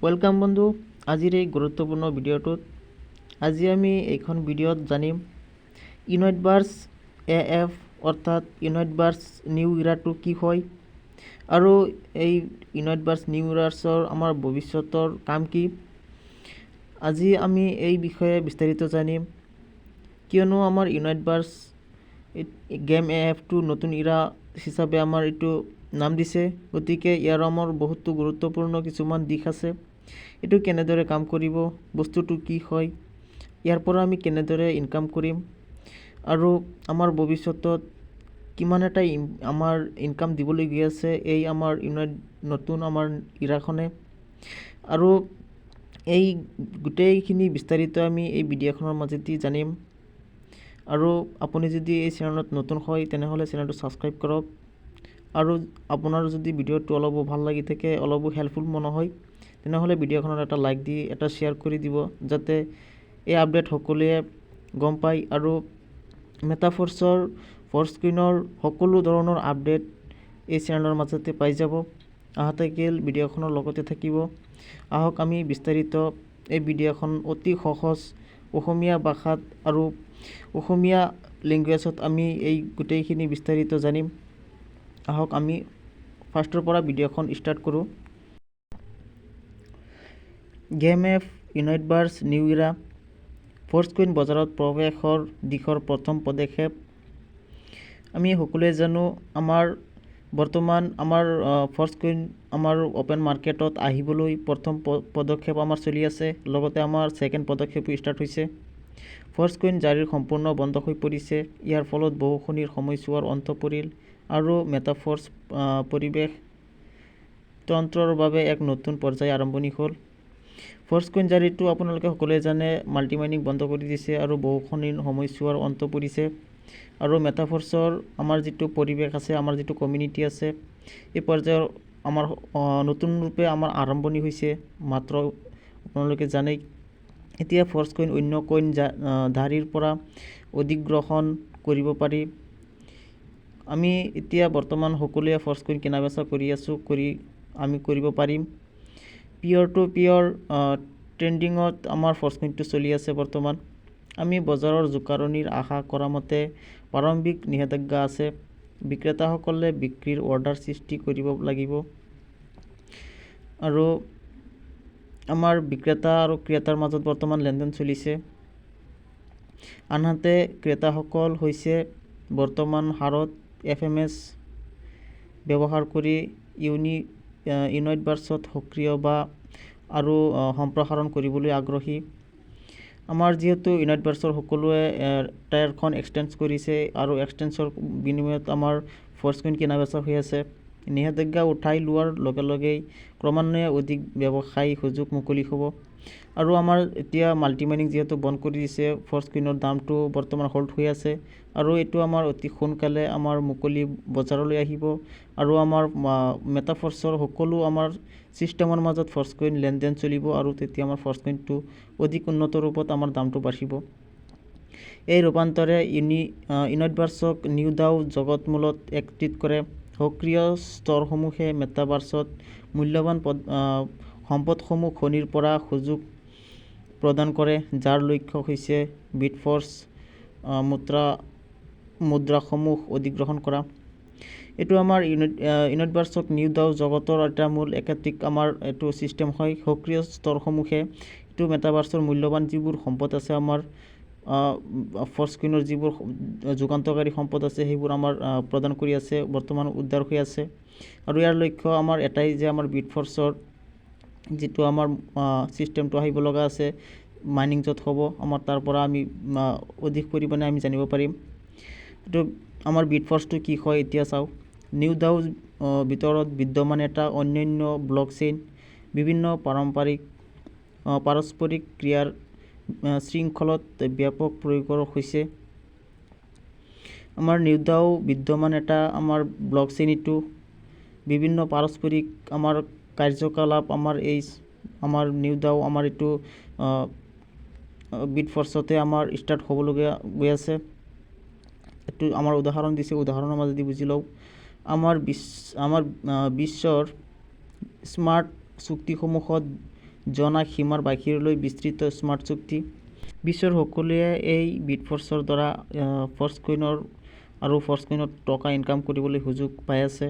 Welcome বন্ধু, আজিৰ এই গুৰুত্বপূৰ্ণ ভিডিঅ'টোত আজি আমি এইখন ভিডিঅ'ত জানিম ইউনাইটবাৰ্ছ AF অৰ্থাৎ ইউনাইটবাৰ্ছ নিউ ইৰাটো কি হয় আৰু এই ইউনাইটবাৰ্ছ নিউ ইৰাছৰ আমাৰ ভৱিষ্যতৰ কাম কি। আজি আমি এই বিষয়ে বিস্তাৰিত জানিম, কিয়নো আমাৰ ইউনাইটবাৰ্ছ গেম AFটো নতুন ইৰা হিচাপে আমাৰ এইটো নাম দিছে। গতিকে ইয়াৰ আমাৰ বহুতো গুৰুত্বপূৰ্ণ কিছুমান দিশ আছে। এইটো কেনেদৰে কাম কৰিব, বস্তুটো কি হয়, ইয়াৰ পৰা আমি কেনেদৰে ইনকাম কৰিম আৰু আমাৰ ভৱিষ্যতত কিমান এটা আমাৰ ইনকাম দিবলৈ গৈ আছে এই আমাৰ নতুন আমাৰ ইৰাখনে। আৰু এই গোটেইখিনি বিস্তাৰিত আমি এই ভিডিঅ'খনৰ মাজেদি জানিম। আৰু আপুনি যদি এই চেনেলত নতুন হয় তেনেহ'লে চেনেলটো ছাবস্ক্ৰাইব কৰক। আৰু আপোনাৰ যদি ভিডিঅ'টো অলপো ভাল লাগি থাকে, অলপো হেল্পফুল মনে হয়, তেনেহ'লে ভিডিঅ'খনত এটা লাইক দি এটা শ্বেয়াৰ কৰি দিব, যাতে এই আপডেট সকলোৱে গম পায় আৰু মেটাফৰ্ছৰ ফ'ৰস্ক্ৰীনৰ সকলো ধৰণৰ আপডেট এই চেনেলৰ মাজতে পাই যাব। আশা থাকিল ভিডিঅ'খনৰ লগতে থাকিব। আহক আমি বিস্তাৰিত এই ভিডিঅ'খন অতি সহজ অসমীয়া ভাষাত আৰু অসমীয়া লেংগুৱেজত আমি এই গোটেইখিনি বিস্তাৰিত জানিম। আহক আমি ফাৰ্ষ্টৰ পৰা ভিডিঅ'খন ষ্টাৰ্ট কৰোঁ। গেম এফ ইউনাইটবাৰ্ছ নিউ ইৰা ফ'ৰস্ক্ৰীন বজাৰত প্ৰৱেশৰ দিশৰ প্ৰথম পদক্ষেপ। আমি সকলোৱে জানো আমাৰ বৰ্তমান আমাৰ ফ'ৰস্ক্ৰীন আমাৰ অ'পেন মাৰ্কেটত আহিবলৈ প্ৰথম পদক্ষেপ আমাৰ চলি আছে, লগতে আমাৰ ছেকেণ্ড পদক্ষেপো ষ্টাৰ্ট হৈছে। ফ'ৰস্ক্ৰীন জাৰিৰ সম্পূৰ্ণ বন্ধ হৈ পৰিছে। ইয়াৰ ফলত বহুখিনিৰ সময়ছোৱাৰ অন্ত পৰিল আৰু মেটাফৰ্ছ পৰিৱেশ তন্ত্ৰৰ বাবে এক নতুন পৰ্যায় আৰম্ভণি হ'ল। ফ'ৰস্ক্ৰীন জাৰিটো আপোনালোকে সকলোৱে জানে মাল্টিমাইনিং বন্ধ কৰি দিছে আৰু বহুখিনিৰ সময়ছোৱাৰ অন্ত পৰিছে। আৰু মেটাফৰ্ছৰ আমাৰ যিটো পৰিৱেশ আছে, আমাৰ যিটো কমিউনিটি আছে, এই পৰ্যায়ৰ আমাৰ নতুন ৰূপে আমাৰ আৰম্ভণি হৈছে। মাত্ৰ আপোনালোকে জানেই এতিয়া ফ'ৰস্ক্ৰীন অন্য কইন ধাৰীৰ পৰা অধিগ্ৰহণ কৰিব পাৰি। আমি এতিয়া বৰ্তমান সকলোৱে ফ'ৰস্ক্ৰীন কিনা বেচা কৰি আছোঁ, আমি কৰিব পাৰিম। পিয়ৰ টু পিয়ৰ ট্ৰেণ্ডিঙত আমাৰ ফ'ৰস্ক্ৰীনটো চলি আছে বৰ্তমান। আমি বজাৰৰ জোকাৰণিৰ আশা কৰা মতে প্ৰাৰম্ভিক নিষেধাজ্ঞা আছে। বিক্ৰেতাসকলে বিক্ৰীৰ অৰ্ডাৰ সৃষ্টি কৰিব লাগিব আৰু আমাৰ বিক্ৰেতা আৰু ক্ৰেতাৰ মাজত বৰ্তমান লেনদেন চলিছে। আনহাতে ক্ৰেতাসকল হৈছে বৰ্তমান হাৰত FMS ব্যৱহাৰ কৰি ইউনাইটবাৰ্ছত সক্ৰিয় বা আৰু সম্প্ৰসাৰণ কৰিবলৈ আগ্ৰহী। আমাৰ যিহেতু ইউনাইটবাৰ্ছৰ সকলোৱে টায়াৰখন এক্সটেঞ্জ কৰিছে আৰু এক্সটেঞ্চৰ বিনিময়ত আমাৰ ফ'ৰস্ক্ৰীন কিনা বেচা হৈ আছে। নিষেধাজ্ঞা উঠাই লোৱাৰ লগে লগেই ক্ৰমান্বয়ে অধিক ব্যৱসায়িক সুযোগ মুকলি হ'ব। আৰু আমাৰ এতিয়া মাল্টিমাইনিং যিহেতু বন্ধ কৰি দিছে, ফ'ৰস্ক্ৰীনৰ দামটো বৰ্তমান হোল্ড হৈ আছে আৰু এইটো আমাৰ অতি সোনকালে আমাৰ মুকলি বজাৰলৈ আহিব আৰু আমাৰ মেটাফৰ্ছৰ সকলো আমাৰ ছিষ্টেমৰ মাজত ফ'ৰস্ক্ৰীন লেনদেন চলিব আৰু তেতিয়া আমাৰ ফ'ৰস্ক্ৰীনটো অধিক উন্নত ৰূপত আমাৰ দামটো বাঢ়িব। এই ৰূপান্তৰে ইউনাইটবাৰ্ছক নিউ ডাও জগতমূলত এক ট্ৰিট কৰে। সক্ৰিয় ষ্ট'ৰসমূহে মেটাভাৰ্ছত মূল্যৱান সম্পদসমূহ খনিৰ পৰা সুযোগ প্ৰদান কৰে, যাৰ লক্ষ্য হৈছে বিটফৰ্ছ মুদ্ৰাসমূহ অধিগ্ৰহণ কৰা। এইটো আমাৰ ইউনাইটবাৰ্ছক নিউ ডাও জগতৰ এটা মূল একাত্মিক আমাৰ এইটো ছিষ্টেম হয়। সক্ৰিয় ষ্ট'ৰসমূহে এইটো মেটাভাৰ্ছৰ মূল্যৱান যিবোৰ সম্পদ আছে, আমাৰ ফ'ৰস্ক্ৰীনৰ যিবোৰ যুগান্তকাৰী সম্পদ আছে, সেইবোৰ আমাৰ প্ৰদান কৰি আছে, বৰ্তমান উদ্ধাৰ হৈ আছে। আৰু ইয়াৰ লক্ষ্য আমাৰ এটাই যে আমাৰ বিটফৰ্ছৰ যিটো আমাৰ ছিষ্টেমটো আহিব লগা আছে, মাইনিং য'ত হ'ব, আমাৰ তাৰ পৰা আমি অধিক পৰিমাণে আমি জানিব পাৰিম। এইটো আমাৰ বিটফৰ্ছটো কি হয় এতিয়া চাওঁ। নিউ ডাও ভিতৰত বিদ্যমান এটা অন্যান্য ব্লকচেইন বিভিন্ন পাৰস্পৰিক ক্ৰিয়াৰ শৃংখলত ব্যাপক প্ৰয়োগৰ হৈছে। আমাৰ নিউ ডাও বিদ্যমান এটা আমাৰ ব্লকচেইন, এইটো বিভিন্ন পাৰস্পৰিক আমাৰ কাৰ্যকলাপ আমাৰ নিউ ডাও আমাৰ এইটো বিটফৰ্ছতে আমাৰ ষ্টাৰ্ট হ'বলগীয়া গৈ আছে। এইটো আমাৰ উদাহৰণ দিছে, উদাহৰণৰ মাজেদি বুজি লওঁ। আমাৰ বিশ্বৰ স্মাৰ্ট চুক্তিসমূহত জনা সীমাৰ বাহিৰলৈ বিস্তৃত স্মাৰ্ট চুক্তি। বিশ্বৰ সকলোৱে এই বিটফৰ্চৰ দ্বাৰা ফৰ্চকইনত টকা ইনকাম কৰিবলৈ সুযোগ পাই আছে।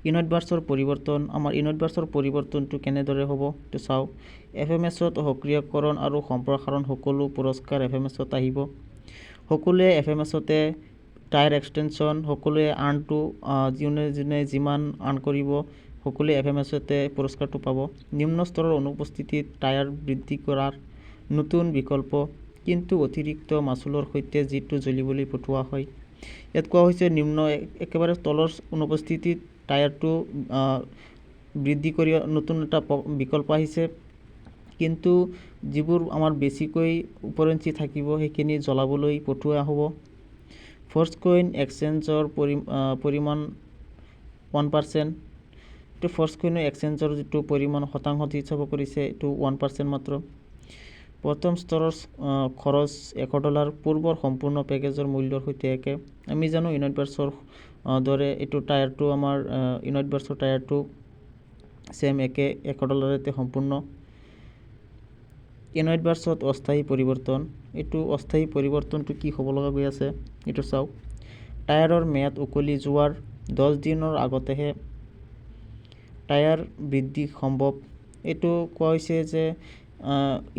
ইউনাইটবাৰ্ছৰ পৰিৱৰ্তন। আমাৰ ইউনাইটবাৰ্ছৰ পৰিৱৰ্তনটো কেনেদৰে হ'ব এইটো চাওঁ। FMSত সক্ৰিয়কৰণ আৰু সম্প্ৰসাৰণ। সকলো পুৰস্কাৰ FMSত আহিব। সকলোৱে FMSতে টায়াৰ এক্সটেনশ্যন, সকলোৱে আৰ্ণটো যোনে যিমান আৰ্ণ কৰিব সকলোৱে FMSতে পুৰস্কাৰটো পাব। নিম্ন স্তৰৰ অনুপস্থিতিত টায়াৰ বৃদ্ধি কৰাৰ নতুন বিকল্প, কিন্তু অতিৰিক্ত মাচুলৰ সৈতে যিটো জ্বলিবলৈ পঠোৱা হয়। ইয়াত কোৱা হৈছে নিম্ন একেবাৰে তলৰ অনুপস্থিতিত টায়াৰটো বৃদ্ধি কৰি নতুন এটা বিকল্প আহিছে, কিন্তু যিবোৰ আমাৰ বেছিকৈ উপৰঞ্চি থাকিব সেইখিনি জ্বলাবলৈ পঠোৱা হ'ব। ফৰ্চকইন এক্সচেঞ্জৰ পৰিমাণ 1%। এইটো ফৰ্চকইনৰ এক্সচেঞ্জৰ যিটো পৰিমাণ শতাংশত হিচাপ কৰিছে এইটো 1% মাত্ৰ। প্ৰথম স্তৰৰ খৰচ $100। পূৰ্বৰ সম্পূৰ্ণ পেকেজৰ মূল্যৰ সৈতে একে। আমি জানো ইউনাইটবাৰ্ছৰ দৰে এইটো টায়াৰটো আমাৰ ইউনাইটবাৰ্ছৰ টায়াৰটো ছেম একে $100তে সম্পূৰ্ণ। ইউনাইটবাৰ্ছত অস্থায়ী পৰিৱৰ্তন। এইটো অস্থায়ী পৰিৱৰ্তনটো কি হ'ব লগা গৈ আছে এইটো চাওক। টায়াৰৰ ম্যাদ উকলি যোৱাৰ 10 দিনৰ আগতেহে টায়াৰ বৃদ্ধি সম্ভৱ। এইটো কোৱা হৈছে যে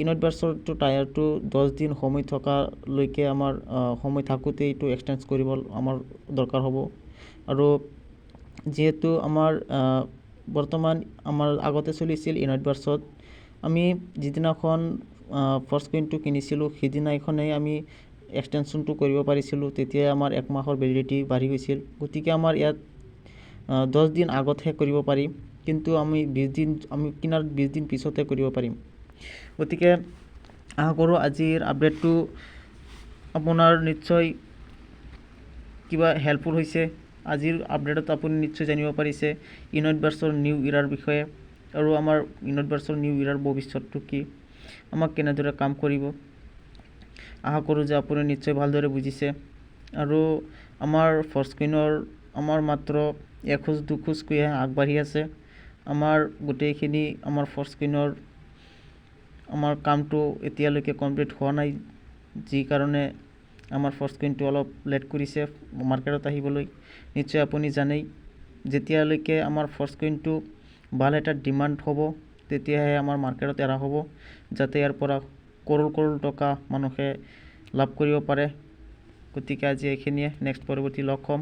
ইউনাইটবাৰ্ছৰ টায়াৰটো 10 দিন সময় থকালৈকে আমাৰ সময় থাকোঁতে এইটো এক্সটেঞ্জ কৰিব আমাৰ দৰকাৰ হ'ব। আৰু যিহেতু আমাৰ বৰ্তমান আমাৰ আগতে চলিছিল ইউনাইটবাৰ্ছত আমি যিদিনাখন ফৰ্চকইনটো কিনিছিলোঁ সেইদিনাখনেই আমি এক্সটেনশ্যনটো কৰিব পাৰিছিলোঁ। তেতিয়াই আমাৰ 1 মাহৰ ভেলিডিটি বাঢ়ি গৈছিল। গতিকে আমাৰ ইয়াত 10 দিন আগতহে কৰিব পাৰিম, কিন্তু আমি কিনাৰ 20 দিন পিছতহে কৰিব পাৰিম। গতিকে আশা কৰোঁ আজিৰ আপডেটটো আপোনাৰ নিশ্চয় কিবা হেল্পফুল হৈছে। আজিৰ আপডেটত আপুনি নিশ্চয় জানিব পাৰিছে ইউনাইটবাৰ্ছৰ নিউ ইৰাৰ বিষয়ে আৰু আমাৰ ইউনাইটবাৰ্ছৰ নিউ ইৰাৰ ভৱিষ্যতটো কি, আমাক কেনেদৰে কাম কৰিব। আশা কৰোঁ যে আপুনি নিশ্চয় ভালদৰে বুজিছে। আৰু আমাৰ ফৰ্চকইনৰ আমাৰ মাত্ৰ এখোজ দুখোজকৈহে আগবাঢ়ি আছে। আমাৰ গোটেইখিনি আমাৰ ফৰ্চকইনৰ আমাৰ কামটো এতিয়ালৈকে কমপ্লিট হোৱা নাই, যি কাৰণে আমাৰ ফৰ্চকইনটো অলপ লেট কৰিছে মাৰ্কেটত আহিবলৈ। নিশ্চয় আপুনি জানেই যেতিয়ালৈকে আমাৰ ফৰ্চকইনটো ভাল এটা ডিমাণ্ড হ'ব তেতিয়াহে আমাৰ মাৰ্কেটত এৰা হ'ব, যাতে ইয়াৰ পৰা কৰোৰ টকা মানুহে লাভ কৰিব পাৰে। গতিকে আজি এইখিনিয়ে, নেক্সট পৰৱৰ্তী লগ হ'ম।